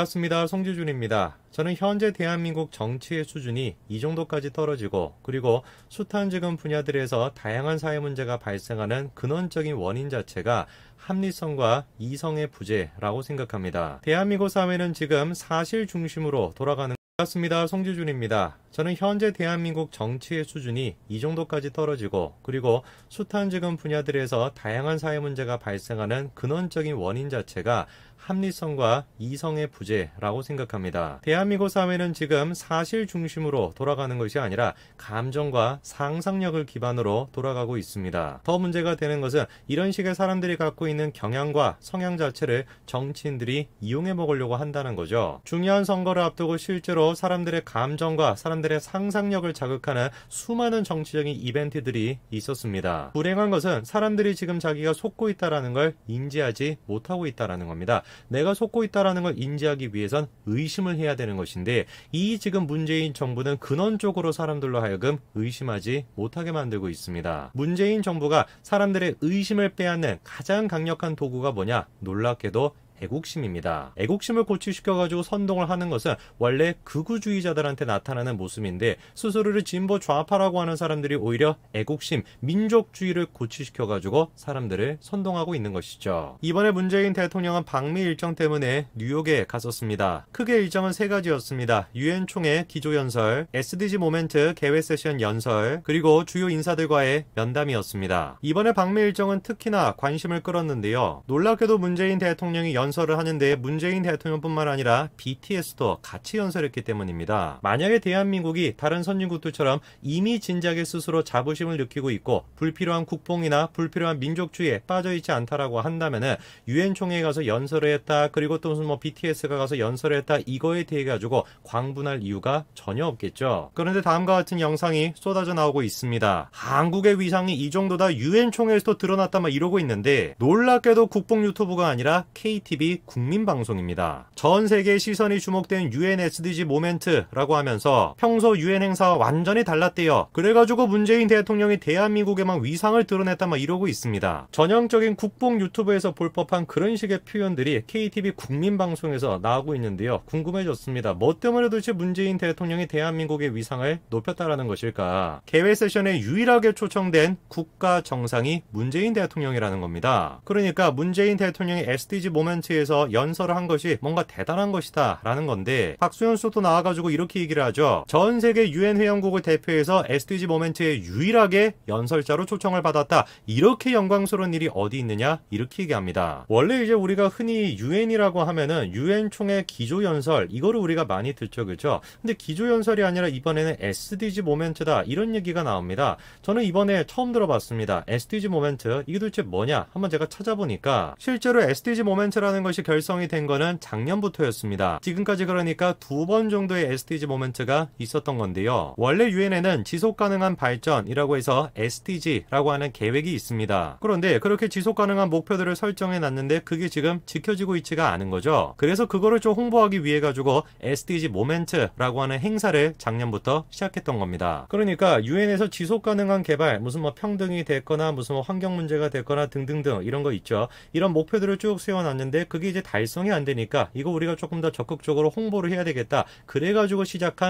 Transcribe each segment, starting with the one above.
반갑습니다. 송지준입니다. 저는 현재 대한민국 정치의 수준이 이 정도까지 떨어지고, 그리고 숱한 분야들에서 다양한 사회 문제가 발생하는 근원적인 원인 자체가 합리성과 이성의 부재라고 생각합니다. 대한민국 사회는 지금 사실 중심으로 돌아가는 반갑습니다. 송지준입니다. 저는 현재 대한민국 정치의 수준이 이 정도까지 떨어지고, 그리고 숱한 분야들에서 다양한 사회 문제가 발생하는 근원적인 원인 자체가 합리성과 이성의 부재라고 생각합니다. 대한민국 사회는 지금 사실 중심으로 돌아가는 것이 아니라 감정과 상상력을 기반으로 돌아가고 있습니다. 더 문제가 되는 것은 이런 식의 사람들이 갖고 있는 경향과 성향 자체를 정치인들이 이용해 먹으려고 한다는 거죠. 중요한 선거를 앞두고 실제로 사람들의 감정과 사람들의 상상력을 자극하는 수많은 정치적인 이벤트들이 있었습니다. 불행한 것은 사람들이 지금 자기가 속고 있다는 걸 인지하지 못하고 있다는 겁니다. 내가 속고 있다는 걸 인지하기 위해선 의심을 해야 되는 것인데, 이 지금 문재인 정부는 근원적으로 사람들로 하여금 의심하지 못하게 만들고 있습니다. 문재인 정부가 사람들의 의심을 빼앗는 가장 강력한 도구가 뭐냐? 놀랍게도 애국심입니다. 애국심을 고취시켜가지고 선동을 하는 것은 원래 극우주의자들한테 나타나는 모습인데, 스스로를 진보 좌파라고 하는 사람들이 오히려 애국심, 민족주의를 고취시켜가지고 사람들을 선동하고 있는 것이죠. 이번에 문재인 대통령은 방미 일정 때문에 뉴욕에 갔었습니다. 크게 일정은 세 가지였습니다. 유엔 총회 기조연설, SDG 모멘트 개회 세션 연설, 그리고 주요 인사들과의 면담이었습니다. 이번에 방미 일정은 특히나 관심을 끌었는데요. 놀랍게도 문재인 대통령이 연설을 하는데 문재인 대통령뿐만 아니라 BTS도 같이 연설했기 때문입니다. 만약에 대한민국이 다른 선진국들처럼 이미 진작에 스스로 자부심을 느끼고 있고 불필요한 국뽕이나 불필요한 민족주의에 빠져있지 않다라고 한다면은 유엔 총회에 가서 연설을 했다, 그리고 또 무슨 BTS가 가서 연설을 했다, 이거에 대해 가지고 광분할 이유가 전혀 없겠죠. 그런데 다음과 같은 영상이 쏟아져 나오고 있습니다. 한국의 위상이 이 정도다, 유엔 총회에서도 드러났다, 막 이러고 있는데, 놀랍게도 국뽕 유튜브가 아니라 KTV 국민방송입니다. 전 세계의 시선이 주목된 UN SDG 모멘트라고 하면서 평소 UN 행사와 완전히 달랐대요. 그래가지고 문재인 대통령이 대한민국에만 위상을 드러냈다, 막 이러고 있습니다. 전형적인 국뽕 유튜브에서 볼 법한 그런 식의 표현들이 KTV 국민방송에서 나오고 있는데요. 궁금해졌습니다. 뭐 때문에 도대체 문재인 대통령이 대한민국의 위상을 높였다라는 것일까? 개회 세션에 유일하게 초청된 국가 정상이 문재인 대통령이라는 겁니다. 그러니까 문재인 대통령이 SDG 모멘트 에서 연설을 한 것이 뭔가 대단한 것이다 라는 건데, 박수현 수석도 나와가지고 이렇게 얘기를 하죠. 전 세계 UN 회원국을 대표해서 SDG 모멘트에 유일하게 연설자로 초청을 받았다, 이렇게 영광스러운 일이 어디 있느냐, 이렇게 얘기합니다. 원래 이제 우리가 흔히 UN이라고 하면은 UN 총회 기조연설, 이거를 우리가 많이 듣죠, 그죠? 근데 기조연설이 아니라 이번에는 SDG 모멘트다, 이런 얘기가 나옵니다. 저는 이번에 처음 들어봤습니다. SDG 모멘트, 이게 도대체 뭐냐 한번 제가 찾아보니까, 실제로 SDG 모멘트라는 것이 결성이 된 거는 작년부터였습니다. 지금까지 그러니까 2번 정도의 SDG 모멘트가 있었던 건데요. 원래 유엔에는 지속가능한 발전이라고 해서 SDG라고 하는 계획이 있습니다. 그런데 그렇게 지속가능한 목표들을 설정해 놨는데 그게 지금 지켜지고 있지가 않은 거죠. 그래서 그거를 좀 홍보하기 위해 가지고 SDG 모멘트라고 하는 행사를 작년부터 시작했던 겁니다. 그러니까 유엔에서 지속가능한 개발, 무슨 평등이 됐거나 무슨 환경 문제가 됐거나 등등등 이런 거 있죠. 이런 목표들을 쭉 세워놨는데 그게 이제 달성이 안 되니까 이거 우리가 조금 더 적극적으로 홍보를 해야 되겠다, 그래가지고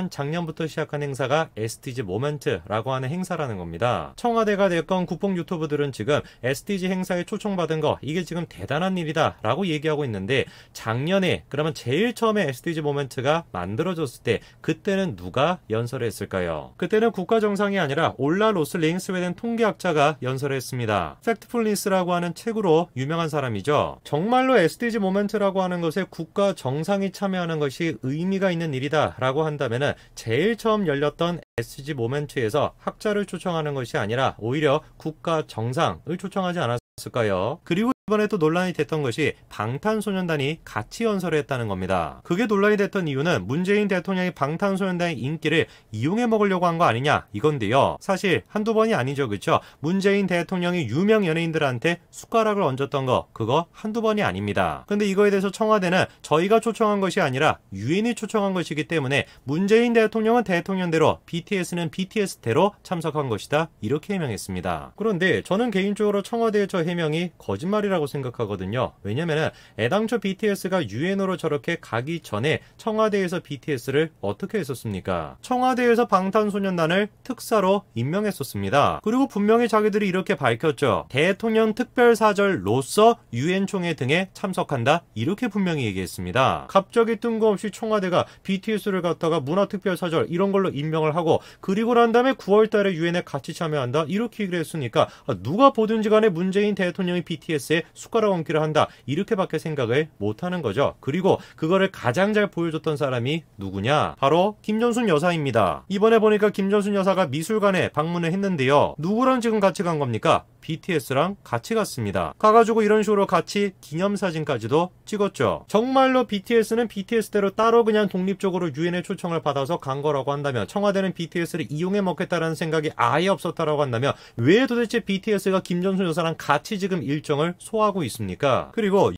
작년부터 시작한 행사가 SDG 모멘트라고 하는 행사라는 겁니다. 청와대가 됐건 국뽕 유튜브들은 지금 SDG 행사에 초청받은 거, 이게 지금 대단한 일이다 라고 얘기하고 있는데, 작년에 그러면 제일 처음에 SDG 모멘트가 만들어졌을 때 그때는 누가 연설을 했을까요? 그때는 국가정상이 아니라 올라 로슬링 스웨덴 통계학자가 연설을 했습니다. 팩트풀니스라고 하는 책으로 유명한 사람이죠. 정말로 SDG SDG 모멘트라고 하는 것에 국가 정상이 참여하는 것이 의미가 있는 일이다 라고 한다면 제일 처음 열렸던 SDG 모멘트에서 학자를 초청하는 것이 아니라 오히려 국가 정상을 초청하지 않았을까요? 그리고 이번에 또 논란이 됐던 것이 방탄소년단이 같이 연설을 했다는 겁니다. 그게 논란이 됐던 이유는 문재인 대통령이 방탄소년단의 인기를 이용해 먹으려고 한 거 아니냐 이건데요. 사실 한두 번이 아니죠. 그렇죠? 문재인 대통령이 유명 연예인들한테 숟가락을 얹었던 거 그거 한두 번이 아닙니다. 근데 이거에 대해서 청와대는 저희가 초청한 것이 아니라 유엔이 초청한 것이기 때문에 문재인 대통령은 대통령대로 BTS는 BTS대로 참석한 것이다 이렇게 해명했습니다. 그런데 저는 개인적으로 청와대의 저 해명이 거짓말이라고 생각하거든요. 왜냐면은 애당초 BTS가 유엔으로 저렇게 가기 전에 청와대에서 BTS를 어떻게 했었습니까? 청와대에서 방탄소년단을 특사로 임명했었습니다. 그리고 분명히 자기들이 이렇게 밝혔죠. 대통령 특별사절로서 유엔 총회 등에 참석한다 이렇게 분명히 얘기했습니다. 갑자기 뜬금없이 청와대가 BTS를 갖다가 문화특별사절 이런 걸로 임명을 하고 그리고 난 다음에 9월달에 유엔에 같이 참여한다 이렇게 얘기를 했으니까 누가 보든지 간에 문재인 대통령이 BTS에 숟가락 얹기를 한다 이렇게밖에 생각을 못하는 거죠. 그리고 그거를 가장 잘 보여줬던 사람이 누구냐? 바로 김전순 여사입니다. 이번에 보니까 김전순 여사가 미술관에 방문을 했는데요. 누구랑 지금 같이 간 겁니까? BTS랑 같이 갔습니다. 가가지고 이런 식으로 같이 기념사진까지도 찍었죠. 정말로 BTS는 BTS대로 따로 그냥 독립적으로 유엔의 초청을 받아서 간 거라고 한다면 청와대는 BTS를 이용해 먹겠다라는 생각이 아예 없었다라고 한다면 왜 도대체 BTS가 김전순 여사랑 같이 지금 일정을 소화하고 있습니까? 그리고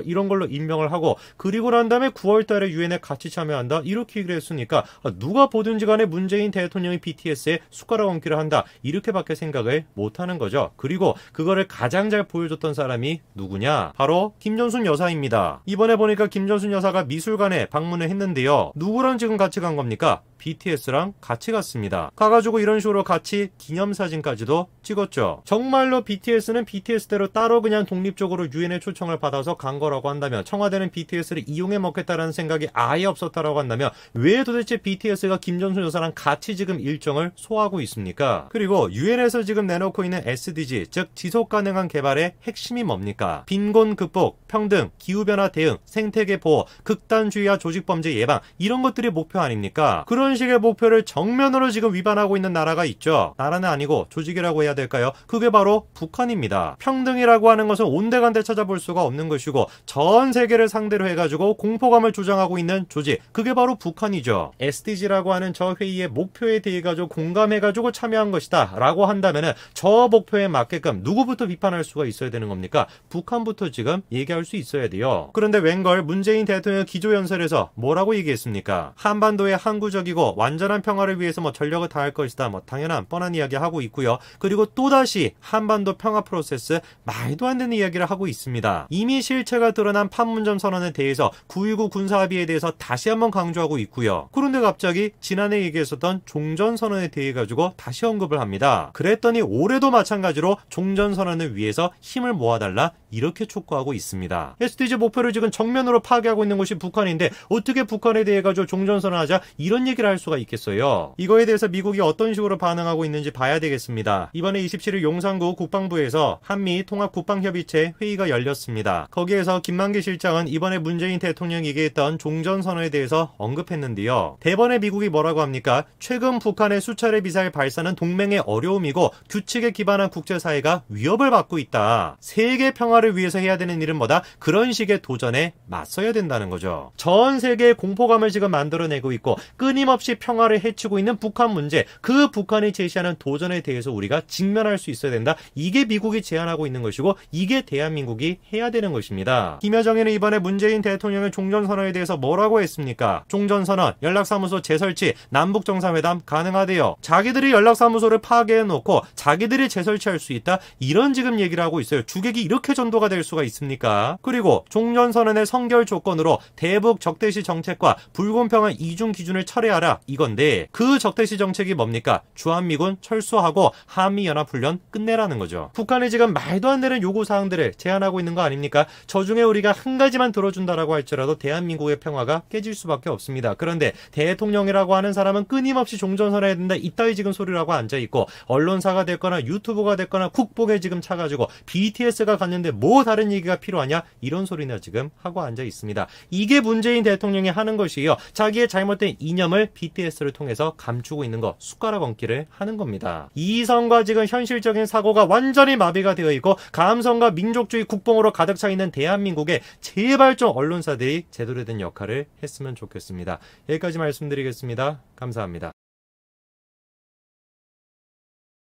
이런 걸로 임명을 하고 그리고 난 다음에 9월달에 유엔에 같이 참여한다 이렇게 얘기를 했으니까 누가 보든지 간에 문재인 대통령이 BTS에 숟가락 얹기를 한다 이렇게밖에 생각을 못하는 거죠. 그리고 그거를 가장 잘 보여줬던 사람이 누구냐? 바로 김전순 여사입니다. 이번에 보니까 김전순 여사가 미술관에 방문을 했는데요. 누구랑 지금 같이 간 겁니까? BTS랑 같이 갔습니다. 가가지고 이런 식으로 같이 기념사진까지도 찍었죠. 정말로 BTS는 BTS대로 따로 그냥 독립적으로 유엔의 초청을 받아서 간 거라고 한다면 청와대는 BTS를 이용해 먹겠다라는 생각이 아예 없었다라고 한다면 왜 도대체 BTS가 김전순 여사랑 같이 지금 일정을 소화하고 있습니까? 그리고 유엔에서 지금 내놓고 있는 SDG 즉 지속가능한 개발의 핵심이 뭡니까? 빈곤 극복, 평등, 기후변화 대응, 생태계 보호, 극단주의와 조직범죄 예방 이런 것들이 목표 아닙니까? 그런 식의 목표를 정면으로 지금 위반하고 있는 나라가 있죠. 나라는 아니고 조직이라고 해야 될까요? 그게 바로 북한입니다. 평등이라고 하는 것은 온데간데 찾아볼 수가 없는 것이고 전 세계를 상대로 해가지고 공포감을 조장하고 있는 조직 그게 바로 북한이죠. SDG라고 하는 저 회의의 목표에 대해 가지고 공감해가지고 참여한 것이다 라고 한다면은 저 목표에 맞게끔 누구부터 비판할 수가 있어야 되는 겁니까? 북한부터 지금 얘기할 수 있어야 돼요. 그런데 웬걸 문재인 대통령 기조연설에서 뭐라고 얘기했습니까? 한반도의 항구적이고 가지고 완전한 평화를 위해서 전력을 다할 것이다. 당연한 뻔한 이야기 하고 있고요. 그리고 또다시 한반도 평화 프로세스 말도 안 되는 이야기를 하고 있습니다. 이미 실체가 드러난 판문점 선언에 대해서 9.19 군사합의에 대해서 다시 한번 강조하고 있고요. 그런데 갑자기 지난해 얘기했었던 종전선언에 대해 가지고 다시 언급을 합니다. 그랬더니 올해도 마찬가지로 종전선언을 위해서 힘을 모아달라 이렇게 촉구하고 있습니다. SDG 목표를 지금 정면으로 파괴하고 있는 것이 북한인데 어떻게 북한에 대해 가지고 종전선언하자 이런 얘기를 할 수가 있겠어요. 이거에 대해서 미국이 어떤 식으로 반응하고 있는지 봐야 되겠습니다. 이번에 27일 용산구 국방부에서 한미 통합국방협의체 회의가 열렸습니다. 거기에서 김만기 실장은 이번에 문재인 대통령이 얘기했던 종전선언에 대해서 언급했는데요. 대번에 미국이 뭐라고 합니까? 최근 북한의 수차례 미사일 발사는 동맹의 어려움이고 규칙에 기반한 국제사회가 위협을 받고 있다. 세계 평화를 위해서 해야 되는 일은 뭐다? 그런 식의 도전에 맞서야 된다는 거죠. 전 세계의 공포감을 지금 만들어내고 있고 끊임없이 평화를 해치고 있는 북한 문제, 그 북한이 제시하는 도전에 대해서 우리가 직면할 수 있어야 된다. 이게 미국이 제안하고 있는 것이고 이게 대한민국이 해야 되는 것입니다. 김여정에는 이번에 문재인 대통령의 종전선언에 대해서 뭐라고 했습니까? 종전선언, 연락사무소 재설치, 남북정상회담 가능하대요. 자기들이 연락사무소를 파괴해놓고 자기들이 재설치할 수 있다? 이런 지금 얘기를 하고 있어요. 주객이 이렇게 전도가 될 수가 있습니까? 그리고 종전선언의 성결 조건으로 대북 적대시 정책과 불공평한 이중 기준을 철회하라 이건데 그 적대시 정책이 뭡니까? 주한미군 철수하고 한미연합훈련 끝내라는 거죠. 북한이 지금 말도 안 되는 요구사항들을 제안하고 있는 거 아닙니까? 저 중에 우리가 한 가지만 들어준다라고 할지라도 대한민국의 평화가 깨질 수밖에 없습니다. 그런데 대통령이라고 하는 사람은 끊임없이 종전선언해야 된다 이따위 지금 소리를 하고 앉아있고 언론사가 됐거나 유튜브가 됐거나 국복에 지금 차가지고 BTS가 갔는데 뭐 다른 얘기가 필요하냐 이런 소리나 지금 하고 앉아 있습니다. 이게 문재인 대통령이 하는 것이에요. 자기의 잘못된 이념을 BTS를 통해서 감추고 있는 거, 숟가락 얹기를 하는 겁니다. 이성과 지금 현실적인 사고가 완전히 마비가 되어 있고 감성과 민족주의 국뽕으로 가득 차 있는 대한민국에 제발 좀 언론사들이 제대로 된 역할을 했으면 좋겠습니다. 여기까지 말씀드리겠습니다. 감사합니다.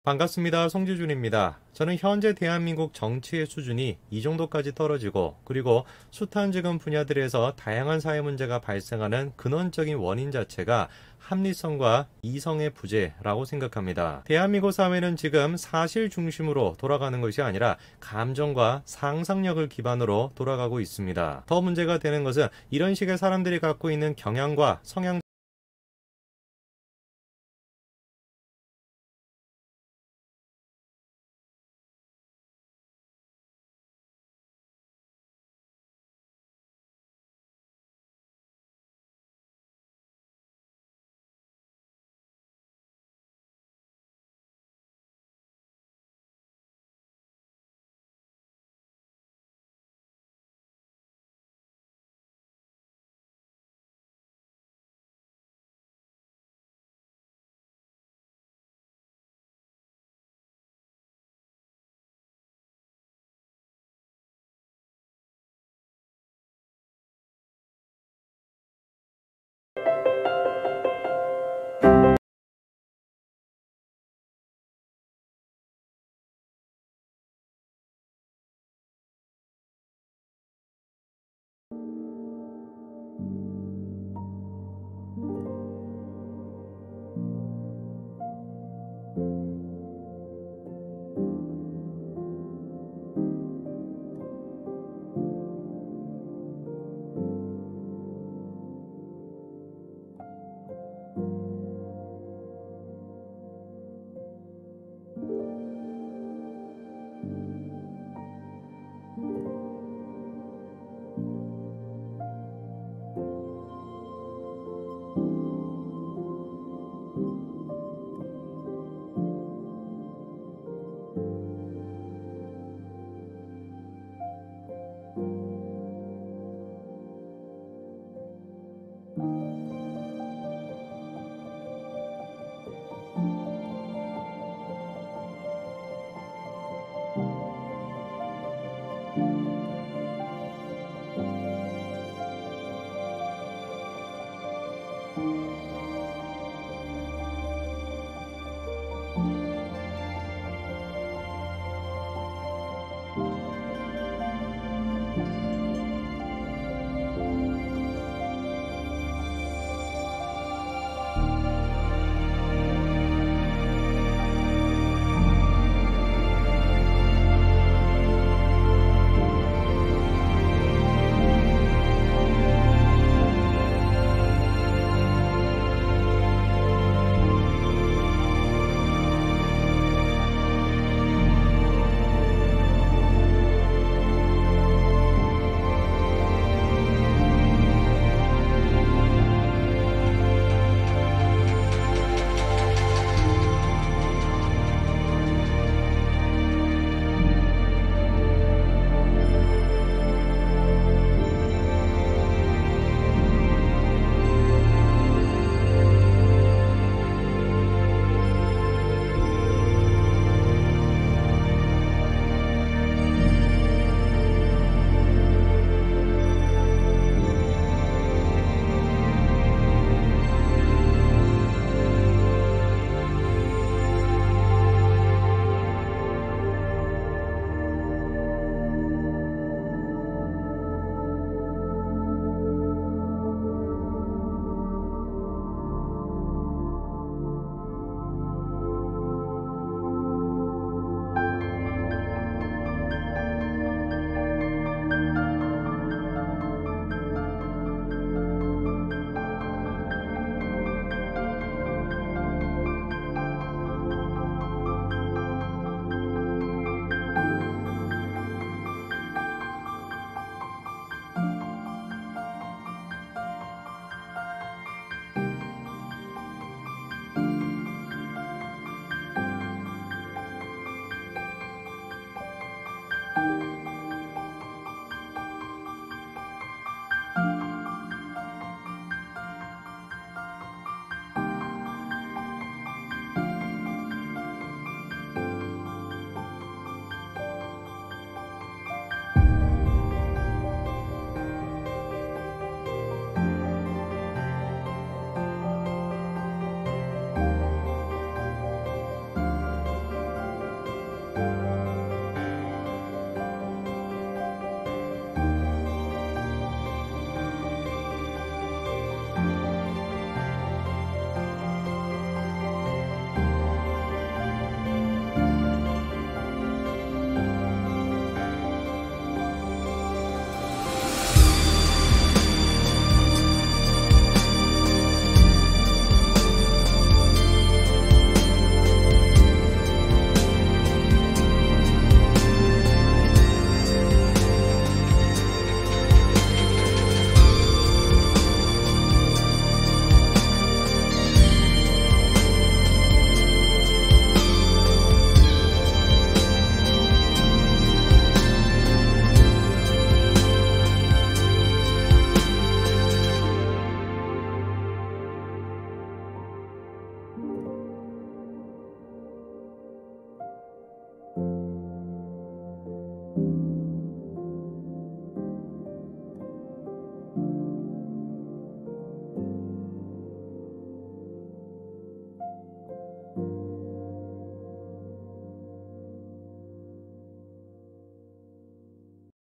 반갑습니다. 송지준입니다. 저는 현재 대한민국 정치의 수준이 이 정도까지 떨어지고 그리고 숱한 지금 분야들에서 다양한 사회 문제가 발생하는 근원적인 원인 자체가 합리성과 이성의 부재라고 생각합니다. 대한민국 사회는 지금 사실 중심으로 돌아가는 것이 아니라 감정과 상상력을 기반으로 돌아가고 있습니다. 더 문제가 되는 것은 이런 식의 사람들이 갖고 있는 경향과 성향